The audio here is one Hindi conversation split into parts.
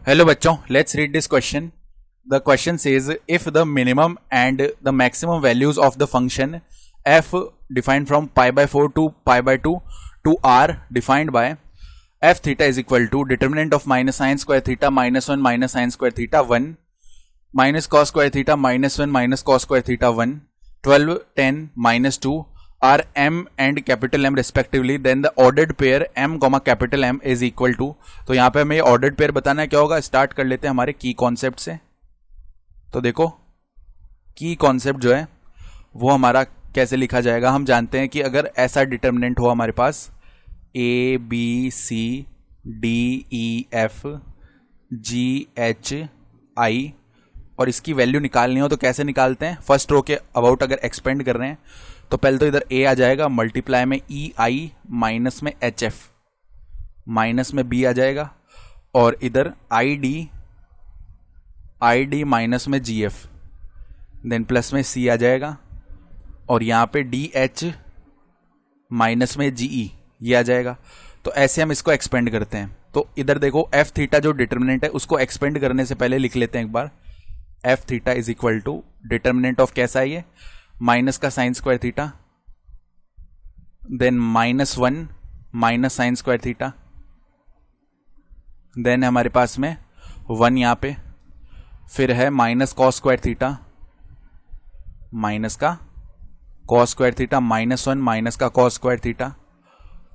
Hello बच्चों, let's read this question. The question says if the minimum and the maximum values of the function f defined from pi by 4 to pi by 2 to r defined by f theta is equal to determinant of minus sin square theta minus 1 minus sin square theta 1 minus cos square theta minus 1 minus cos square theta 1 12 10 minus 2 are m and capital M respectively, then the ordered pair m comma capital M is equal to। तो यहाँ पे हमें ऑर्डर्ड पेयर बताना है क्या होगा। स्टार्ट कर लेते हैं हमारे की कॉन्सेप्ट से। तो देखो की कॉन्सेप्ट जो है वो हमारा कैसे लिखा जाएगा। हम जानते हैं कि अगर ऐसा डिटर्मिनेंट हो हमारे पास A B C D E F G H I और इसकी वैल्यू निकालनी हो तो कैसे निकालते हैं। फर्स्ट रो के अबाउट अगर एक्सपेंड कर रहे हैं तो पहले तो इधर ए आ जाएगा, मल्टीप्लाई में ई आई माइनस में एच एफ माइनस में बी आ जाएगा और इधर आई डी माइनस में जी एफ देन प्लस में सी आ जाएगा और यहाँ पे डी एच माइनस में जी ई ये आ जाएगा। तो ऐसे हम इसको एक्सपेंड करते हैं। तो इधर देखो एफ थीटा जो डिटर्मिनेंट है उसको एक्सपेंड करने से पहले लिख लेते हैं एक बार। F theta is equal to determinant of कैसा है ये माइनस का sine square theta then minus 1 minus sine square theta then हमारे पास में 1 यहां पे फिर है minus cos square theta minus का cos square theta minus 1 minus का कॉस स्क्वायर थीटा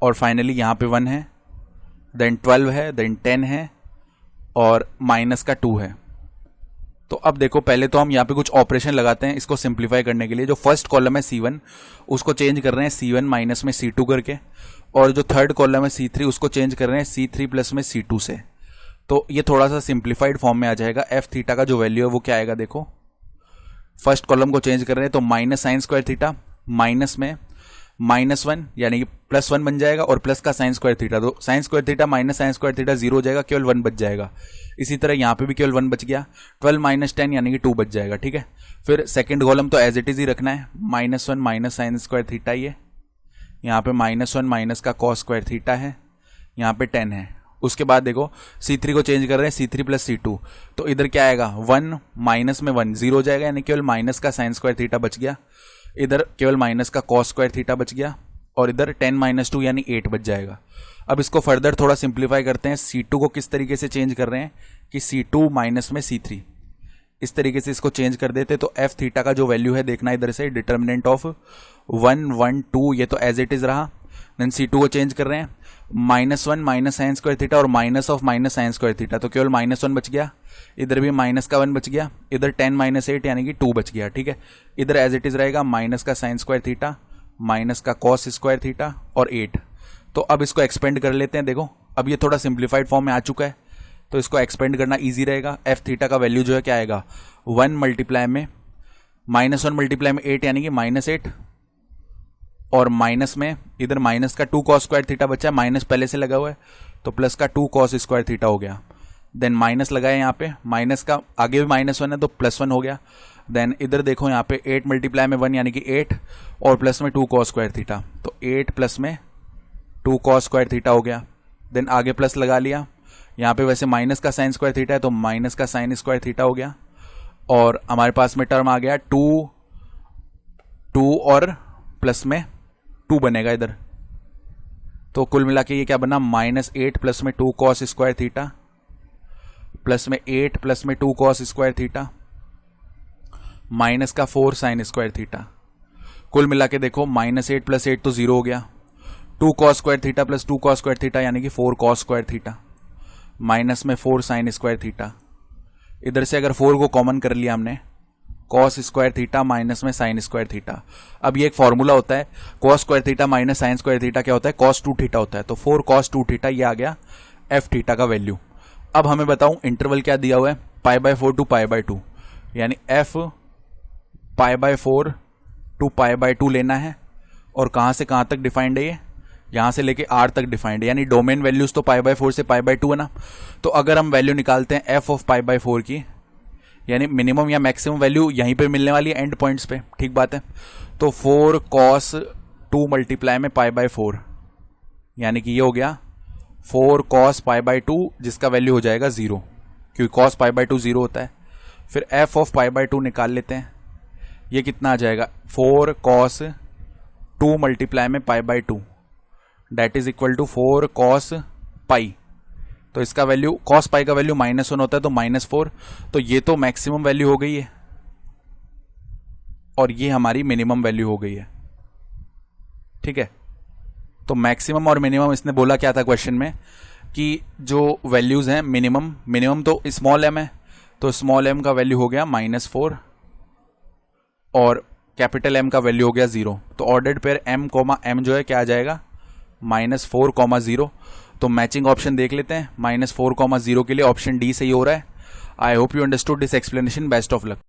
और फाइनली यहां पे 1 है देन 12 है देन 10 है और माइनस का 2 है। तो अब देखो पहले तो हम यहाँ पे कुछ ऑपरेशन लगाते हैं इसको सिंप्लीफाई करने के लिए। जो फर्स्ट कॉलम है C1 उसको चेंज कर रहे हैं C1 माइनस में C2 करके और जो थर्ड कॉलम है C3 उसको चेंज कर रहे हैं C3 प्लस में C2 से। तो ये थोड़ा सा सिंप्लीफाइड फॉर्म में आ जाएगा। एफ थीटा का जो वैल्यू है वो क्या आएगा देखो। फर्स्ट कॉलम को चेंज कर रहे हैं तो minus sine square theta minus में माइनस 1 यानी कि प्लस 1 बन जाएगा और प्लस का साइन स्क्वायर थीटा। तो sign square theta minus sine square theta 0 हो जाएगा, केवल 1 बच जाएगा। इसी तरह यहाँ पे भी केवल 1 बच गया। 12 माइनस 10 यानी कि 2 बच जाएगा। ठीक है, फिर सेकंड कॉलम तो एज इट इज ही रखना है। Minus 1 minus sine square theta ये यहाँ पे माइनस 1 माइनस का कॉस स्क्वायर थीटा है यहाँ पे 10 है। उसके बाद देखो C3 को चेंज कर रहे हैं C3 प्लस C2 तो इधर क्या आएगा 1 माइनस में 1 0 हो जाएगा यानी केवल माइनस का साइन स्क्वायर थीटा बच गया। इधर केवल माइनस का कॉस स्क्वायर थीटा बच गया और इधर 10 माइनस 2 यानी 8 बच जाएगा। अब इसको फर्दर थोड़ा सिंप्लीफाई करते हैं। C2 को किस तरीके से चेंज कर रहे हैं कि C2 माइनस में C3 इस तरीके से इसको चेंज कर देते तो एफ थीटा का जो वैल्यू है देखना इधर से डिटर्मिनेंट ऑफ 1 1 2 ये तो एज इट इज रहा। देन C2 को चेंज कर रहे हैं minus 1 minus sine square theta और minus of minus sine square theta तो केवल माइनस 1 बच गया। इधर भी माइनस का 1 बच गया। इधर 10 माइनस 8 यानी कि 2 बच गया। ठीक है, इधर एज इट इज रहेगा माइनस का साइन स्क्वायर थीटा माइनस का कॉस स्क्वायर थीटा और 8। तो अब इसको एक्सपेंड कर लेते हैं। देखो अब ये थोड़ा सिंप्लीफाइड फॉर्म में आ चुका है तो इसको एक्सपेंड करना इजी रहेगा। एफ थीटा का वैल्यू जो है क्या आएगा 1 मल्टीप्लाई में माइनस 1 मल्टीप्लाई में 8 यानी कि माइनस 8 और माइनस में इधर माइनस का 2 कॉस स्क्वायर थीटा बचा है, माइनस पहले से लगा हुआ है तो प्लस का 2 कॉस स्क्वायर थीटा हो गया। देन माइनस लगाए यहाँ पे माइनस का आगे भी माइनस 1 है तो प्लस 1 हो गया। देन इधर देखो यहाँ पे 8 मल्टीप्लाई में 1 यानी कि 8 और प्लस में 2 कॉस स्क्वायर थीटा तो 8 प्लस में 2 कॉस स्क्वायर थीटा हो गया। देन आगे प्लस लगा लिया। यहाँ पे वैसे माइनस का साइन स्क्वायर थीटा है तो माइनस का साइन स्क्वायर थीटा हो गया और हमारे पास में टर्म आ गया 2 और प्लस में 2 बनेगा इधर। तो कुल मिला के ये क्या बना -8 प्लस में 2 कॉस स्क्वायर थीटा प्लस में 8 प्लस में 2 कॉस स्क्वायर थीटा माइनस का 4 साइन स्क्वायर थीटा। कुल मिला के देखो -8 प्लस 8 तो 0 हो गया। 2 cos square theta plus 2 cos square theta यानी कि 4 कॉस स्क्वायर थीटा माइनस में 4 साइन स्क्वायर थीटा। इधर से अगर 4 को कॉमन कर लिया हमने कॉस स्क्वायर थीटा माइनस में साइन स्क्वायर थीटा। अब ये एक फॉर्मूला होता है cos square theta minus sine square theta क्या होता है कॉस 2 थीटा होता है। तो 4 कॉस 2 थीटा ये आ गया एफ थीटा का वैल्यू। अब हमें बताऊं इंटरवल क्या दिया हुआ है pi by 4 to pi by 2 यानी F pi by 4 to pi by 2 लेना है और कहां से कहां तक डिफाइंड है ये यहां से लेके आर तक डिफाइंड है यानी डोमेन वैल्यूज तो पाई बाय 4 से पाई बाय 2 है ना। तो अगर हम वैल्यू निकालते हैं एफ ऑफ पाई बाय 4 की यानी मिनिमम या मैक्सिमम वैल्यू यहीं पे मिलने वाली है एंड पॉइंट्स पे। ठीक बात है, तो 4 कॉस 2 मल्टीप्लाई में पाई बाय 4 यानी कि ये हो गया 4 cos पाई बाई 2 जिसका वैल्यू हो जाएगा 0। क्योंकि cos पाई बाई 2 0 होता है। फिर f ऑफ पाई बाई 2 निकाल लेते हैं, ये कितना आ जाएगा 4 cos 2 मल्टीप्लाई में pi by 2 that is equal to 4 cos pi. तो इसका वैल्यू cos पाई का वैल्यू -1 होता है तो -4, तो ये तो मैक्सिमम वैल्यू हो गई है और ये हमारी मिनिमम वैल्यू हो गई है। ठीक है, तो मैक्सिमम और मिनिमम इसने बोला क्या था क्वेश्चन में कि जो वैल्यूज हैं मिनिमम तो स्मॉल m है, तो स्मॉल m का वैल्यू हो गया -4 और कैपिटल M का वैल्यू हो गया 0। तो ऑर्डर्ड पेयर m जो है क्या आ जाएगा -4, 0। तो मैचिंग ऑप्शन देख लेते हैं, -4, 0 के लिए ऑप्शन डी सही हो रहा है। I hope you understood this explanation. Best of luck.